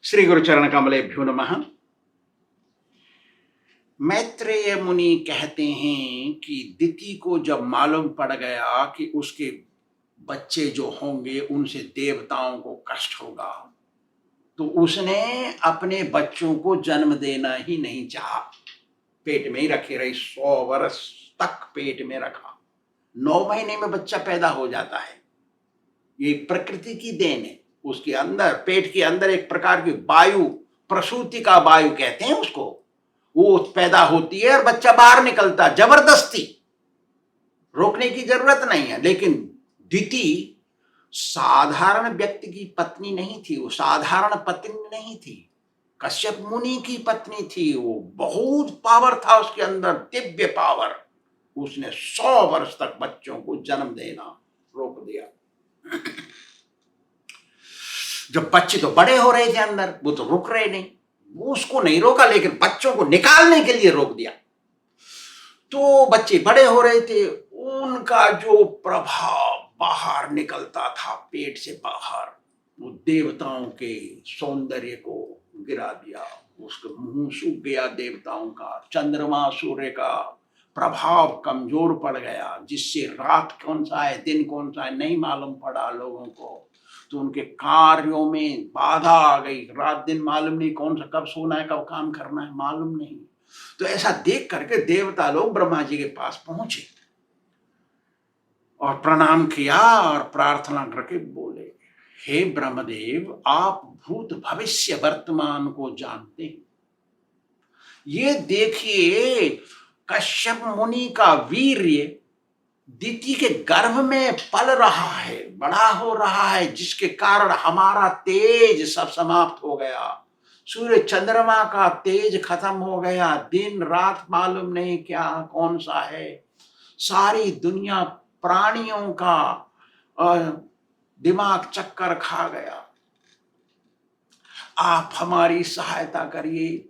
श्री गुरुचरण कमलेभ्यो नमः। मैत्रेय मुनि कहते हैं कि दिति को जब मालूम पड़ गया कि उसके बच्चे जो होंगे उनसे देवताओं को कष्ट होगा, तो उसने अपने बच्चों को जन्म देना ही नहीं चाहा। पेट में ही रखे रही, 100 वर्ष तक पेट में रखा। 9 महीने में बच्चा पैदा हो जाता है। ये प्रकृति की देन है। उसके अंदर, पेट के अंदर एक प्रकार की वायु, प्रसूति का वायु कहते हैं उसको, वो पैदा होती है और बच्चा बाहर निकलता। जबरदस्ती, रोकने की जरूरत नहीं है। लेकिन दिति साधारण व्यक्ति की पत्नी नहीं थी, वो साधारण पत्नी नहीं थी, कश्यप मुनि की पत्नी थी। वो बहुत पावर था उसके अंदर, दिव्य पावर। उसने 100 वर्ष तक बच्चों को जन्म देना रोक दिया। जब बच्चे तो बड़े हो रहे थे अंदर, वो तो रुक रहे नहीं, वो उसको नहीं रोका, लेकिन बच्चों को निकालने के लिए रोक दिया। तो बच्चे बड़े हो रहे थे, उनका जो प्रभाव बाहर निकलता था पेट से बाहर, वो देवताओं के सौंदर्य को गिरा दिया। उसका मुंह सूख गया देवताओं का, चंद्रमा सूर्य का प्रभाव कमजोर पड़ गया, जिससे रात कौन सा है दिन कौन सा है नहीं मालूम पड़ा लोगों को। तो उनके कार्यों में बाधा आ गई, रात दिन मालूम नहीं, कौन सा कब सोना है कब काम करना है मालूम नहीं। तो ऐसा देख करके देवता लोग ब्रह्मा जी के पास पहुंचे और प्रणाम किया और प्रार्थना करके बोले, हे ब्रह्मदेव, आप भूत भविष्य वर्तमान को जानते हैं। ये देखिए, कश्यप मुनि का वीर्य दिति के गर्भ में पल रहा है, बड़ा हो रहा है, जिसके कारण हमारा तेज सब समाप्त हो गया। सूर्य चंद्रमा का तेज खत्म हो गया, दिन रात मालूम नहीं क्या कौन सा है। सारी दुनिया प्राणियों का दिमाग चक्कर खा गया। आप हमारी सहायता करिए।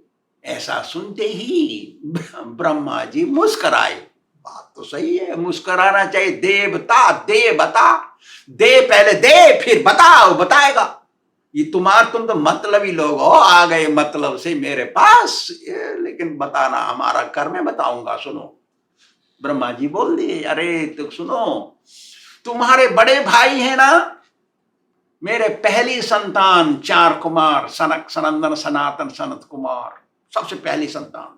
ऐसा सुनते ही ब्रह्मा जी मुस्कुराए। बात तो सही है, मुस्कुराना चाहिए। देवता दे, बता दे, पहले दे फिर बताओ, बताएगा। ये तुम तो मतलबी लोग हो, आ गए मतलब से मेरे पास, लेकिन बताना हमारा कर में बताऊंगा। सुनो, ब्रह्मा जी बोल दिए, अरे तो सुनो, तुम्हारे बड़े भाई है ना, मेरे पहली संतान 4 कुमार, सनक सनंदन सनातन सनत कुमार, सबसे पहली संतान।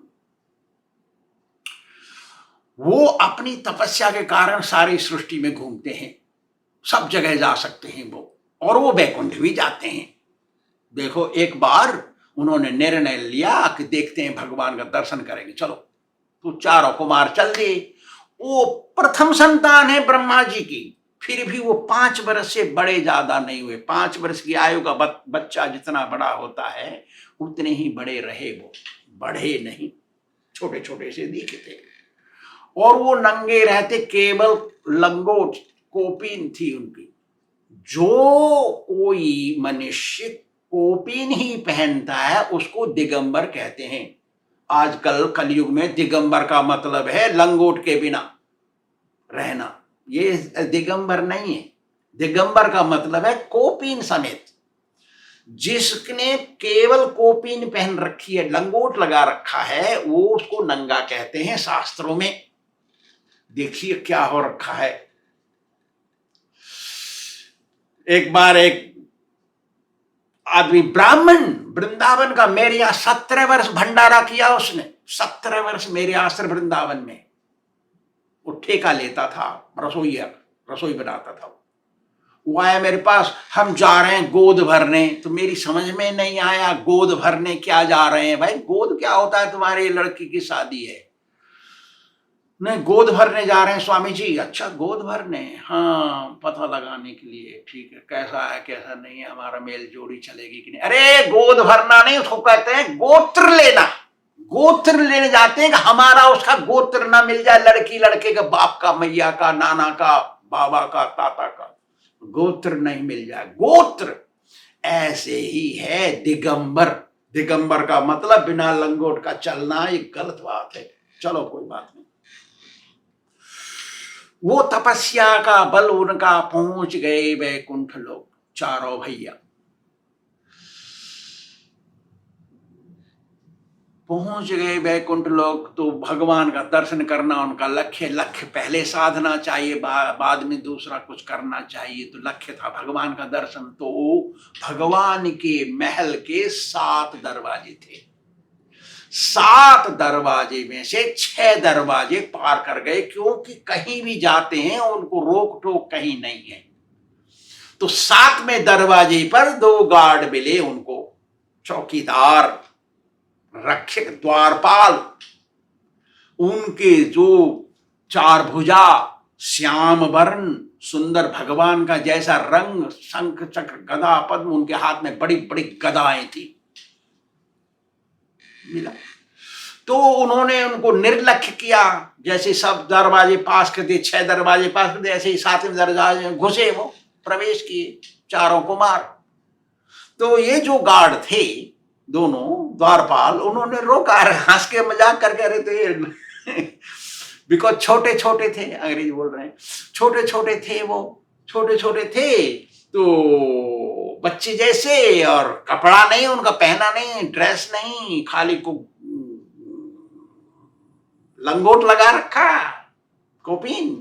वो अपनी तपस्या के कारण सारी सृष्टि में घूमते हैं, सब जगह जा सकते हैं वो, और वो वैकुंठ भी जाते हैं। देखो, एक बार उन्होंने निर्णय लिया कि देखते हैं भगवान का दर्शन करेंगे, चलो। तो 4 कुमार चल दिए। वो प्रथम संतान है ब्रह्मा जी की, फिर भी वो 5 वर्ष से बड़े ज्यादा नहीं हुए। 5 वर्ष की आयु का बच्चा जितना बड़ा होता है उतने ही बड़े रहे, वो बढ़े नहीं, छोटे छोटे से दिखे थे। और वो नंगे रहते, केवल लंगोट कोपीन थी उनकी। जो कोई मनुष्य कोपीन ही पहनता है उसको दिगंबर कहते हैं। आजकल कलयुग में दिगंबर का मतलब है लंगोट के बिना रहना, ये दिगंबर नहीं है। दिगंबर का मतलब है कोपीन समेत। जिसने केवल कोपीन पहन रखी है, लंगोट लगा रखा है, वो उसको नंगा कहते हैं शास्त्रों में। देखिए क्या हो रखा है। एक बार एक आदमी ब्राह्मण, वृंदावन का, मेरे यहां 17 वर्ष भंडारा किया उसने। 17 वर्ष मेरे आश्रम वृंदावन में वो ठेका लेता था, रसोई बनाता था। वो आया मेरे पास, हम जा रहे हैं गोद भरने। तो मेरी समझ में नहीं आया, गोद भरने क्या जा रहे हैं भाई, गोद क्या होता है, तुम्हारी लड़की की शादी है। नहीं, गोद भरने जा रहे हैं स्वामी जी। अच्छा, गोद भरने, हाँ, पता लगाने के लिए, ठीक है, कैसा है कैसा नहीं है, हमारा मेल जोड़ी चलेगी कि नहीं। अरे गोद भरना नहीं, उसको कहते हैं गोत्र लेना। गोत्र लेने जाते हैं कि हमारा उसका गोत्र ना मिल जाए, लड़की लड़के का, बाप का, मैया का, नाना का, बाबा का, ताता का गोत्र नहीं मिल जाए। गोत्र ऐसे ही है दिगंबर। दिगंबर का मतलब बिना लंगोट का चलना, ये गलत बात है। चलो कोई बात नहीं। वो तपस्या का बल उनका, पहुंच गए वैकुंठ लोग, 4 भैया। पहुंच गए वैकुंठ लोग, तो भगवान का दर्शन करना उनका लक्ष्य। लक्ष्य पहले साधना चाहिए, बाद में दूसरा कुछ करना चाहिए। तो लक्ष्य था भगवान का दर्शन। तो भगवान के महल के 7 दरवाजे थे। 7 दरवाजे में से 6 दरवाजे पार कर गए, क्योंकि कहीं भी जाते हैं उनको रोक टोक कहीं नहीं है। तो 7वें दरवाजे पर 2 गार्ड मिले उनको, चौकीदार, रक्षक, द्वारपाल। उनके जो 4 भुजा, श्याम वर्ण, सुंदर भगवान का जैसा रंग, शंख चक्र गदा पद्म, उनके हाथ में बड़ी बड़ी गदाएं थी। मिला तो उन्होंने उनको निर्लक्ष्य किया। जैसे सब दरवाजे पास कर दिए, 6 दरवाजे पास कर दिए, ऐसे ही 7वें दरवाजे में घुसे, वो प्रवेश किए चारों कुमार। तो ये जो गार्ड थे दोनों द्वारपाल, उन्होंने रोका, हंस के मजाक करके रहे थे बिकॉज छोटे छोटे थे, अंग्रेजी बोल रहे हैं, छोटे छोटे थे वो, छोटे छोटे थे तो बच्चे जैसे, और कपड़ा नहीं उनका पहना, नहीं ड्रेस नहीं, खाली को लंगोट लगा रखा, कोपीन।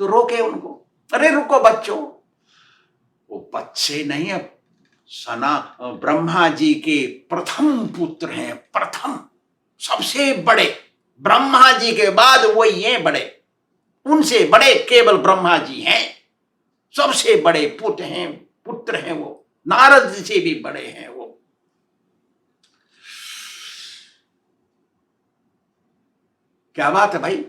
तो रोके उनको, अरे रुको बच्चों, वो बच्चे नहीं, अब ब्रह्मा जी के प्रथम पुत्र हैं, प्रथम, सबसे बड़े, ब्रह्मा जी के बाद वही हैं बड़े, उनसे बड़े केवल ब्रह्मा जी हैं, सबसे बड़े पुत्र हैं वो, नारद जी से भी बड़े हैं वो। क्या बात है भाई,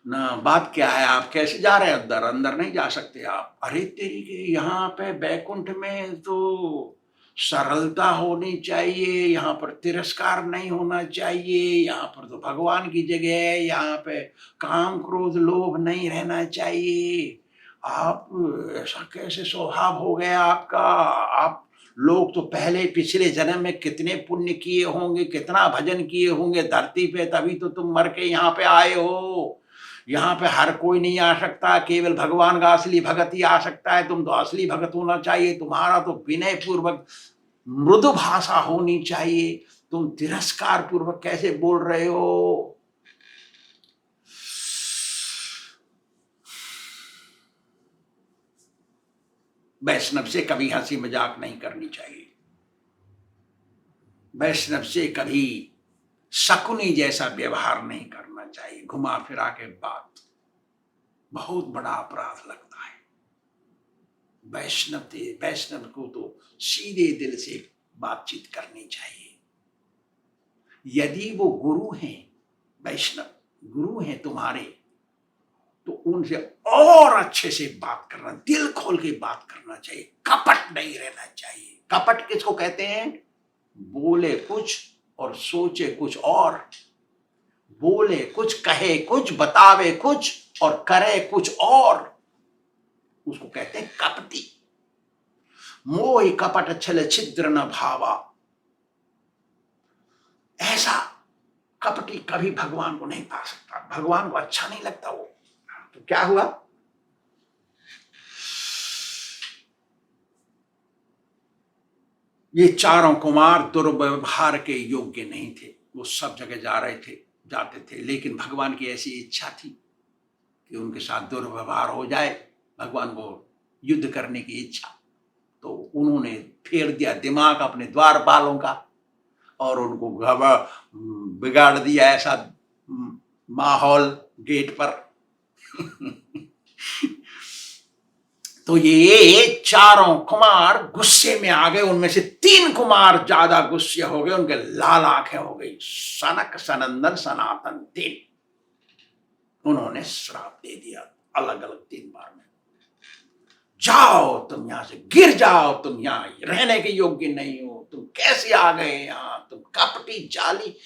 ना बात क्या है, आप कैसे जा रहे हैं अंदर? अंदर नहीं जा सकते आप। अरे तेरी के, यहाँ पे बैकुंठ में तो सरलता होनी चाहिए, यहाँ पर तिरस्कार नहीं होना चाहिए, यहाँ पर तो भगवान की जगह है, यहाँ पे काम क्रोध लोभ नहीं रहना चाहिए। आप ऐसा कैसे स्वभाव हो गया आपका? आप लोग तो पहले पिछले जन्म में कितने पुण्य किए होंगे, कितना भजन किए होंगे धरती पे, तभी तो तुम मर के यहाँ पे आए हो। यहाँ पे हर कोई नहीं आ सकता, केवल भगवान का असली भगत ही आ सकता है। तुम तो असली भगत होना चाहिए, तुम्हारा तो विनय पूर्वक मृदु भाषा होनी चाहिए, तुम तिरस्कार पूर्वक कैसे बोल रहे हो? वैष्णव से कभी हंसी मजाक नहीं करनी चाहिए, वैष्णव से कभी शकुनी जैसा व्यवहार नहीं करना चाहिए, घुमा फिरा के बात, बहुत बड़ा अपराध लगता है। वैष्णव को तो सीधे दिल से बातचीत करनी चाहिए। यदि वो गुरु हैं, वैष्णव गुरु हैं तुम्हारे, तो उनसे और अच्छे से बात करना, दिल खोल के बात करना चाहिए, कपट नहीं रहना चाहिए। कपट किसको कहते हैं? बोले कुछ और सोचे कुछ और, बोले कुछ, कहे कुछ, बतावे कुछ और करे कुछ और, उसको कहते हैं कपटी। मोहि कपट छल छिद्र न भावा, ऐसा कपटी कभी भगवान को नहीं पा सकता, भगवान को अच्छा नहीं लगता वो। तो क्या हुआ? ये चारों कुमार दुर्व्यवहार के योग्य नहीं थे, वो सब जगह जाते थे, लेकिन भगवान की ऐसी इच्छा थी कि उनके साथ दुर्व्यवहार हो जाए, भगवान को युद्ध करने की इच्छा। तो उन्होंने फेर दिया दिमाग अपने द्वारपालों का और उनको बिगाड़ दिया ऐसा माहौल गेट पर तो ये चारों कुमार गुस्से में आ गए। उनमें से 3 कुमार ज्यादा गुस्से हो गए, उनके लाल आंखें हो गई, सनक सनंदन सनातन 3। उन्होंने श्राप दे दिया अलग अलग 3 बार में, जाओ तुम यहां से, गिर जाओ, तुम यहां रहने के योग्य नहीं हो, तुम कैसे आ गए यहां, तुम कपटी जाली,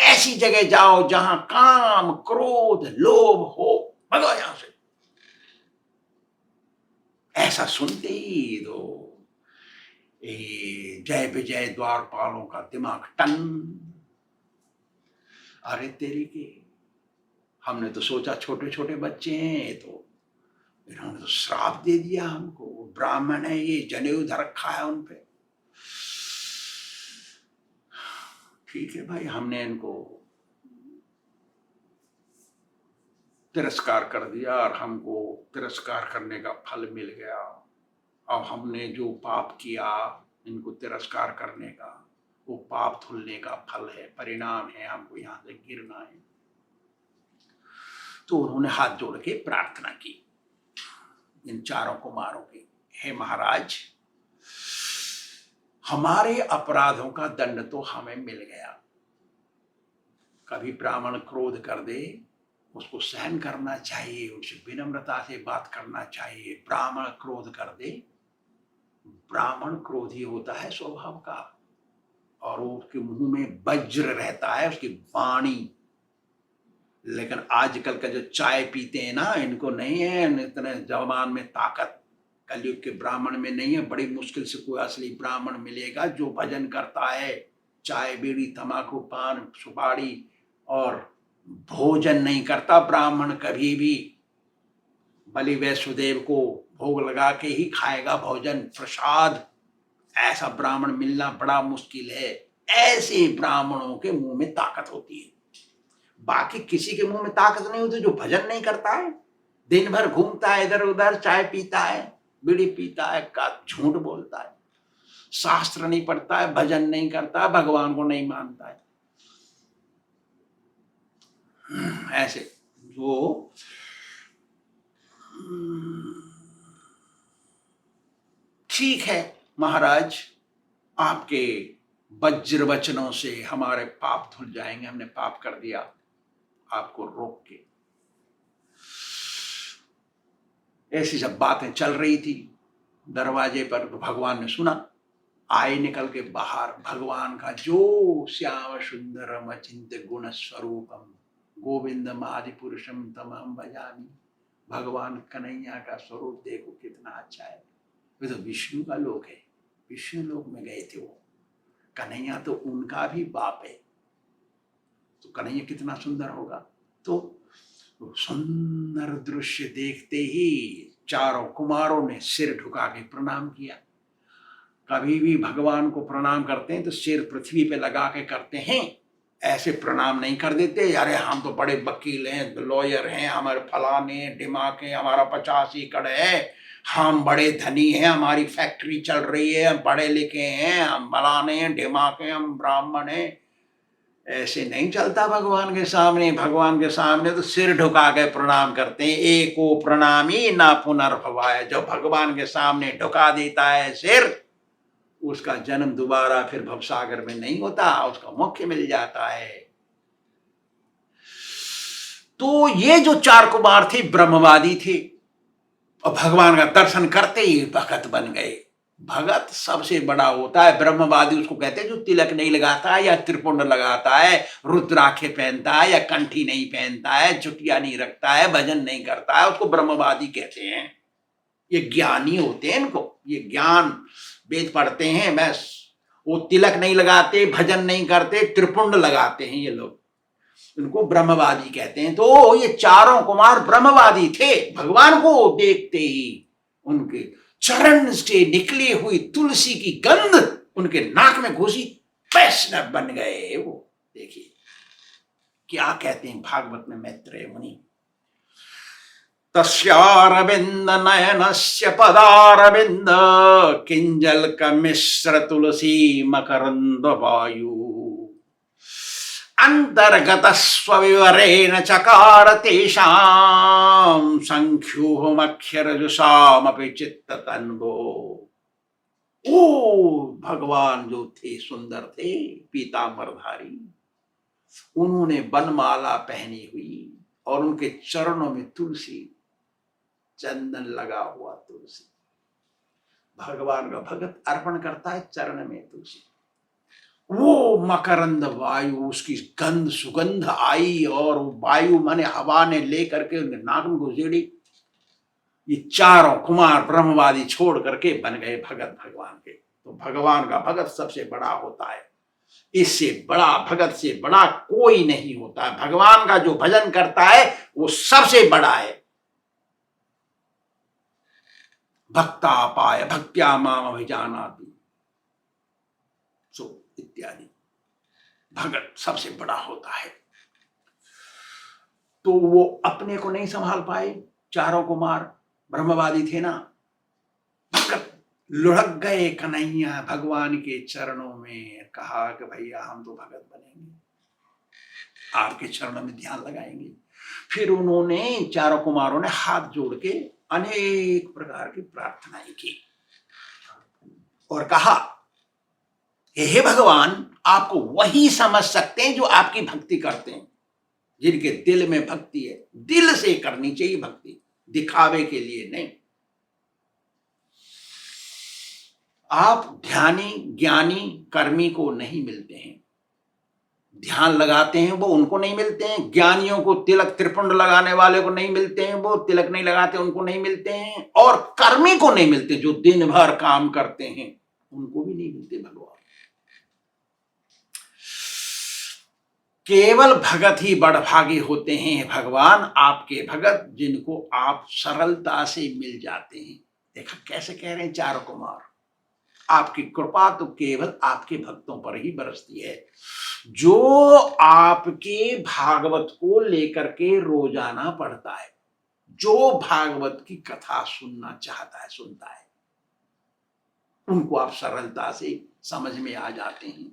ऐसी जगह जाओ जहां काम क्रोध लोभ हो, भगो यहां से। ऐसा सुनते ही तो जय विजय द्वारपालों का दिमाग टन। अरे तेरी के, हमने तो सोचा छोटे छोटे बच्चे हैं, तो इन्होंने तो श्राप दे दिया हमको, ब्राह्मण है ये, जनेऊ धर रखा है उन पे। ठीक है भाई, हमने इनको तिरस्कार कर दिया और हमको तिरस्कार करने का फल मिल गया। अब हमने जो पाप किया इनको तिरस्कार करने का, वो पाप धुलने का फल है, परिणाम है, हमको यहां से गिरना है। तो उन्होंने हाथ जोड़ के प्रार्थना की इन चारों कुमारों की, हे महाराज, हमारे अपराधों का दंड तो हमें मिल गया। कभी ब्राह्मण क्रोध कर दे, उसको सहन करना चाहिए, उनसे विनम्रता से बात करना चाहिए। ब्राह्मण क्रोध कर दे, ब्राह्मण क्रोधी होता है स्वभाव का, और उसके मुंह में वज्र रहता है, उसकी वाणी। लेकिन आजकल का जो चाय पीते हैं ना, इनको नहीं है इतने जवान में ताकत, कलयुग के ब्राह्मण में नहीं है। बड़ी मुश्किल से कोई असली ब्राह्मण मिलेगा जो भजन करता है, चाय बीड़ी तंबाकू पान सुपारी और भोजन नहीं करता। ब्राह्मण कभी भी बलि वैष्णोदेव को भोग लगा के ही खाएगा भोजन प्रसाद। ऐसा ब्राह्मण मिलना बड़ा मुश्किल है। ऐसे ब्राह्मणों के मुंह में ताकत होती है, बाकी किसी के मुंह में ताकत नहीं होती जो भजन नहीं करता है, दिन भर घूमता है इधर उधर, चाय पीता है, बीड़ी पीता है, का झूठ बोलता है, शास्त्र नहीं पढ़ता है, भजन नहीं करता है, भगवान को नहीं मानता है। ऐसे जो ठीक है महाराज, आपके वज्र वचनों से हमारे पाप धुल जाएंगे, हमने पाप कर दिया। आपको रोक के ऐसी सब बातें चल रही थी दरवाजे पर, तो भगवान ने सुना, आए निकल के बाहर। भगवान का जो श्याम सुंदरम अचिंत्य गुण स्वरूपम गोविंदम आदि पुरुषम तमहम भजामि। भगवान कन्हैया का स्वरूप देखो कितना अच्छा है। वे तो विष्णु का लोक है, विष्णु लोक में गए थे वो। कन्हैया तो उनका भी बाप है, तो कन्हैया कितना सुंदर होगा। तो सुंदर दृश्य देखते ही चारों कुमारों ने सिर झुका के प्रणाम किया। कभी भी भगवान को प्रणाम करते हैं तो सिर पृथ्वी पे लगा के करते हैं, ऐसे प्रणाम नहीं कर देते। अरे हम तो बड़े वकील हैं, लॉयर हैं, हमारे फलाने ढिमाके, हमारा 50 एकड़ है, हम बड़े धनी हैं, हमारी फैक्ट्री चल रही है, हम पढ़े लिखे हैं, हम फलाने ढिमाके, हम ब्राह्मण हैं। ऐसे नहीं चलता भगवान के सामने। भगवान के सामने तो सिर झुका के प्रणाम करते हैं। एको प्रणामी ना पुनर्भवाय। जो भगवान के सामने झुका देता है सिर, उसका जन्म दोबारा फिर भवसागर में नहीं होता, उसका मोक्ष मिल जाता है। तो ये जो चार कुमार थे ब्रह्मवादी थे, और भगवान का दर्शन करते ही भगत बन गए। भगत सबसे बड़ा होता है। ब्रह्मवादी उसको कहते हैं जो तिलक नहीं लगाता है, या त्रिपुंड लगाता है, रुद्राक्षे पहनता है, या कंठी नहीं पहनता है, चुटिया नहीं रखता है, भजन नहीं करता है, उसको ब्रह्मवादी कहते हैं। ये ज्ञानी होते हैं, इनको ये ज्ञान, वेद पढ़ते हैं बस। वो तिलक नहीं लगाते, भजन नहीं करते, त्रिपुंड लगाते हैं ये लोग, उनको ब्रह्मवादी कहते हैं। तो ये चारों कुमार ब्रह्मवादी थे। भगवान को देखते ही उनके चरण से निकली हुई तुलसी की गंध उनके नाक में घुसी, वैष्णव बन गए वो। देखिए क्या कहते हैं भागवत में मैत्रेय मुनि, तस्यारविंद नयनस्य पदारविंद किंजल मिश्र तुलसी मकरंद वायु अंतर्गत स्वविवरेण चकार तेषां संख्योहमक्षरजुषामपि चित्त तन्वो। ओ भगवान जो थे सुंदर थे, पीतांबरधारी, उन्होंने बनमाला पहनी हुई और उनके चरणों में तुलसी, चंदन लगा हुआ तुलसी। भगवान का भगत अर्पण करता है चरण में तुलसी। वो मकरंद वायु, उसकी गंध सुगंध आई, और वायु माने हवा ने लेकर के उनके नाक में घुसेड़ी। ये चारों कुमार ब्रह्मवादी छोड़ करके बन गए भगत भगवान के। तो भगवान का भगत सबसे बड़ा होता है। इससे बड़ा भगत से बड़ा कोई नहीं होता है। भगवान का जो भजन करता है वो सबसे बड़ा है। भक्ता पाय भक्त्या माम अभिजानाति, सो इत्यादि। भगत सबसे बड़ा होता है। तो वो अपने को नहीं संभाल पाए, चारों कुमार ब्रह्मवादी थे ना, भगत लुढ़क गए कन्हैया भगवान के चरणों में, कहा कि भैया हम तो भगत बनेंगे, आपके चरणों में ध्यान लगाएंगे। फिर उन्होंने, चारों कुमारों ने हाथ जोड़ के अनेक प्रकार की प्रार्थनाएं की और कहा, हे भगवान, आपको वही समझ सकते हैं जो आपकी भक्ति करते हैं, जिनके दिल में भक्ति है। दिल से करनी चाहिए भक्ति, दिखावे के लिए नहीं। आप ध्यानी, ज्ञानी, कर्मी को नहीं मिलते हैं। ध्यान लगाते हैं वो उनको नहीं मिलते हैं, ज्ञानियों को, तिलक त्रिपुंड लगाने वाले को नहीं मिलते हैं, वो तिलक नहीं लगाते उनको नहीं मिलते हैं, और कर्मी को नहीं मिलते, जो दिन भर काम करते हैं उनको भी नहीं मिलते भगवान। केवल भगत ही बड़भागी होते हैं भगवान, आपके भगत, जिनको आप सरलता से मिल जाते हैं। देखा कैसे कह रहे हैं चारों कुमार, आपकी कृपा तो केवल आपके भक्तों पर ही बरसती है, जो आपके भागवत को लेकर के रोजाना पढ़ता है, जो भागवत की कथा सुनना चाहता है सुनता है, उनको आप सरलता से समझ में आ जाते हैं।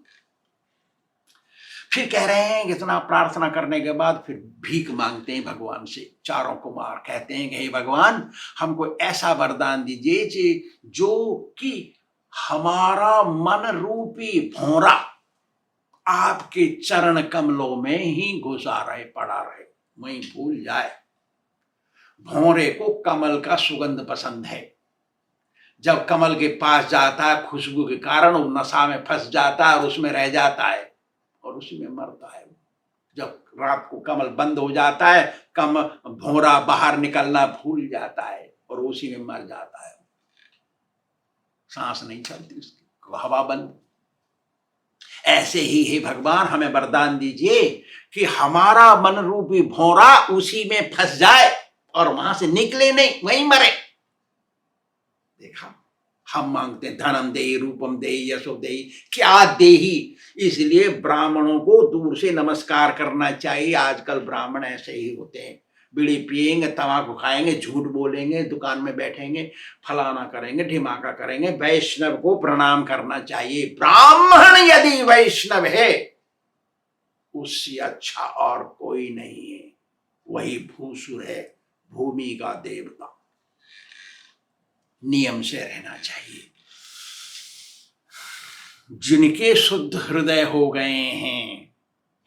फिर कह रहे हैं, इतना प्रार्थना करने के बाद फिर भीख मांगते हैं भगवान से। चारों कुमार कहते हैं कि हे भगवान, हमको ऐसा वरदान दीजिए जो कि हमारा मन रूपी भौरा आपके चरण कमलों में ही घुसा रहे, पड़ा रहे, वहीं भूल जाए। भौरे को कमल का सुगंध पसंद है, जब कमल के पास जाता है खुशबू के कारण वो नशा में फंस जाता है और उसमें रह जाता है और उसी में मरता है। जब रात को कमल बंद हो जाता है, भौरा बाहर निकलना भूल जाता है और उसी में मर जाता है, सांस नहीं चलती उसकी, हवा बंद। ऐसे ही हे भगवान, हमें वरदान दीजिए कि हमारा मन रूपी भौरा उसी में फंस जाए और वहां से निकले नहीं, वहीं मरे। देखा, हम मांगते हैं धनम देहि, रूपम देहि, यशो देहि, क्या देहि। इसलिए ब्राह्मणों को दूर से नमस्कार करना चाहिए। आजकल ब्राह्मण ऐसे ही होते हैं, बीड़ी पिएंगे, तंबाकू खाएंगे, झूठ बोलेंगे, दुकान में बैठेंगे, फलाना करेंगे, ढिमाका करेंगे। वैष्णव को प्रणाम करना चाहिए। ब्राह्मण यदि वैष्णव है उससे अच्छा और कोई नहीं है, वही भूसुर है, भूमि का देवता। नियम से रहना चाहिए। जिनके शुद्ध हृदय हो गए हैं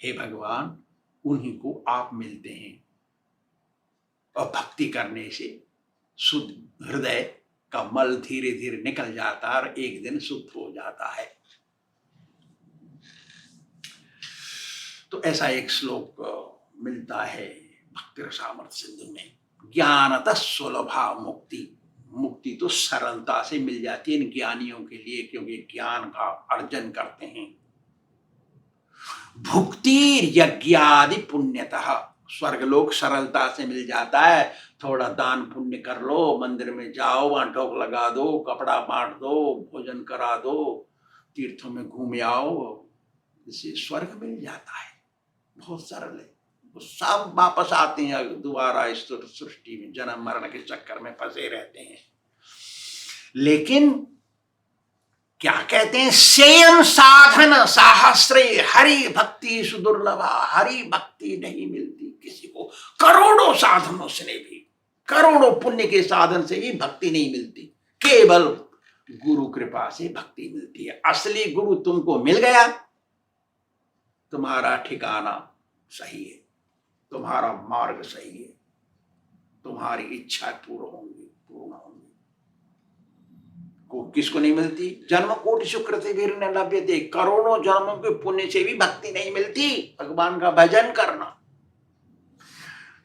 हे भगवान, उन्हीं को आप मिलते हैं, और भक्ति करने से शुद्ध हृदय का मल धीरे धीरे निकल जाता है और एक दिन शुद्ध हो जाता है। तो ऐसा एक श्लोक मिलता है भक्ति रसामृत सिंधु में, ज्ञानतः सुलभा मुक्ति। मुक्ति तो सरलता से मिल जाती है इन ज्ञानियों के लिए, क्योंकि ज्ञान का अर्जन करते हैं। भुक्ति यज्ञादि पुण्यतः, स्वर्गलोक सरलता से मिल जाता है। थोड़ा दान पुण्य कर लो, मंदिर में जाओ, वहां ढोक लगा दो, कपड़ा बांट दो, भोजन करा दो, तीर्थों में घूम आओ, इससे स्वर्ग मिल जाता है। बहुत सरल है। वो सब वापस आते हैं दोबारा इस सृष्टि में, जन्म मरण के चक्कर में फंसे रहते हैं। लेकिन क्या कहते हैं, सेयम साधन साहस्रे हरि भक्ति सुदुर्लभा। हरि भक्ति नहीं मिलती किसी को, करोड़ों साधनों से नहीं भी, करोड़ों पुण्य के साधन से भी भक्ति नहीं मिलती। केवल गुरु कृपा से भक्ति मिलती है। असली गुरु तुमको मिल गया, तुम्हारा ठिकाना सही है, तुम्हारा मार्ग सही है, तुम्हारी इच्छा पूर्ण होंगी। को किसको नहीं मिलती? जन्म कोटि सुकृति वीर्य लभ्यते। करोड़ों जन्मों के पुण्य से भी भक्ति नहीं मिलती। भगवान का भजन करना,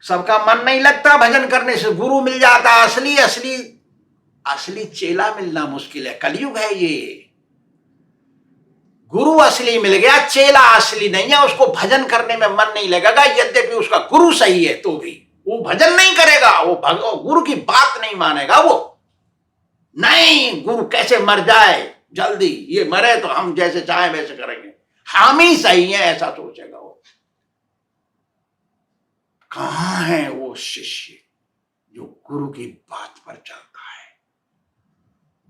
सबका मन नहीं लगता भजन करने से। गुरु मिल जाता, असली असली असली चेला मिलना मुश्किल है। कलयुग है ये। गुरु असली मिल गया, चेला असली नहीं है। उसको भजन करने में मन नहीं लगेगा, यद्यपि उसका गुरु सही है तो भी वो भजन नहीं करेगा, वो गुरु की बात नहीं मानेगा। वो नहीं, गुरु कैसे मर जाए जल्दी, ये मरे तो हम जैसे चाहे वैसे करेंगे। हम ही सही है ऐसा सोचेगा वो। कहाँ है वो शिष्य जो गुरु की बात पर चलता है?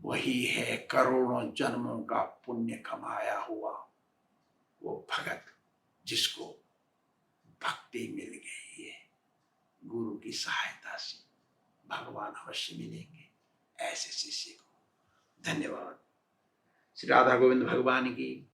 वही है करोड़ों जन्मों का पुण्य कमाया हुआ वो भगत जिसको भक्ति मिल गई है। गुरु की सहायता से भगवान अवश्य मिलेंगे ऐसे शिष्य को। धन्यवाद। श्री राधा गोविंद भगवान की